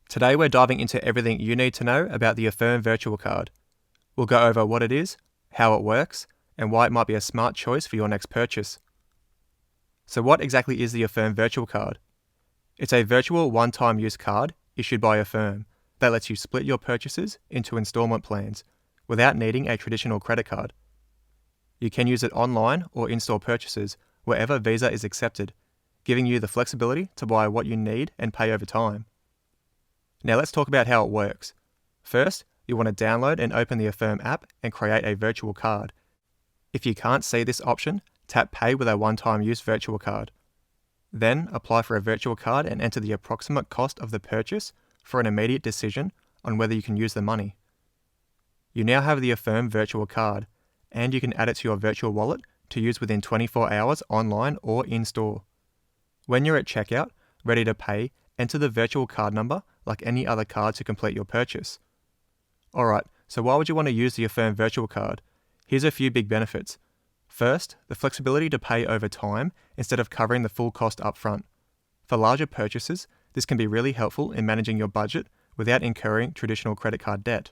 Today we're diving into everything you need to know about the Affirm Virtual Card. We'll go over what it is, how it works, and why it might be a smart choice for your next purchase. So what exactly is the Affirm Virtual Card? It's a virtual one-time use card issued by Affirm that lets you split your purchases into installment plans without needing a traditional credit card. You can use it online or in-store purchases wherever Visa is accepted, giving you the flexibility to buy what you need and pay over time. Now let's talk about how it works. First, you want to download and open the Affirm app and create a virtual card. If you can't see this option, tap Pay with a one-time use virtual card. Then apply for a virtual card and enter the approximate cost of the purchase for an immediate decision on whether you can use the money. You now have the Affirm virtual card, and you can add it to your virtual wallet to use within 24 hours online or in-store. When you're at checkout, ready to pay, enter the virtual card number like any other card to complete your purchase. Alright, so why would you want to use the Affirm virtual card? Here's a few big benefits. First, the flexibility to pay over time instead of covering the full cost up front. For larger purchases, this can be really helpful in managing your budget without incurring traditional credit card debt.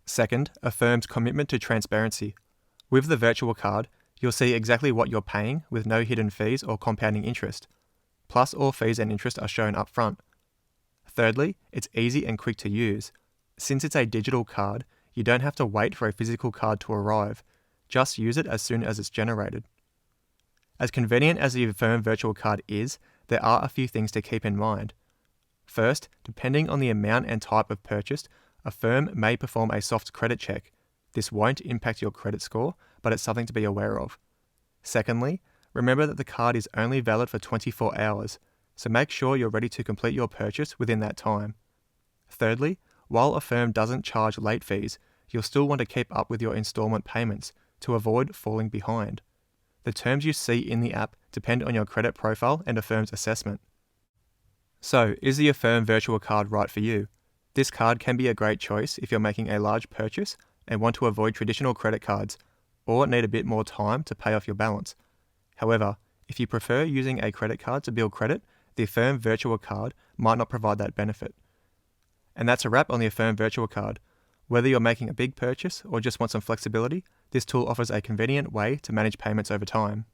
Second, Affirm's commitment to transparency. With the virtual card, you'll see exactly what you're paying with no hidden fees or compounding interest. Plus, all fees and interest are shown up front. Thirdly, it's easy and quick to use. Since it's a digital card, you don't have to wait for a physical card to arrive. Just use it as soon as it's generated. As convenient as the Affirm virtual card is, there are a few things to keep in mind. First, depending on the amount and type of purchase, Affirm may perform a soft credit check. This won't impact your credit score, but it's something to be aware of. Secondly, remember that the card is only valid for 24 hours, so make sure you're ready to complete your purchase within that time. Thirdly, while Affirm doesn't charge late fees, you'll still want to keep up with your installment payments to avoid falling behind. The terms you see in the app depend on your credit profile and Affirm's assessment. So, is the Affirm virtual card right for you? This card can be a great choice if you're making a large purchase and want to avoid traditional credit cards, or need a bit more time to pay off your balance. However, if you prefer using a credit card to build credit, the Affirm virtual card might not provide that benefit. And that's a wrap on the Affirm virtual card. Whether you're making a big purchase or just want some flexibility, this tool offers a convenient way to manage payments over time.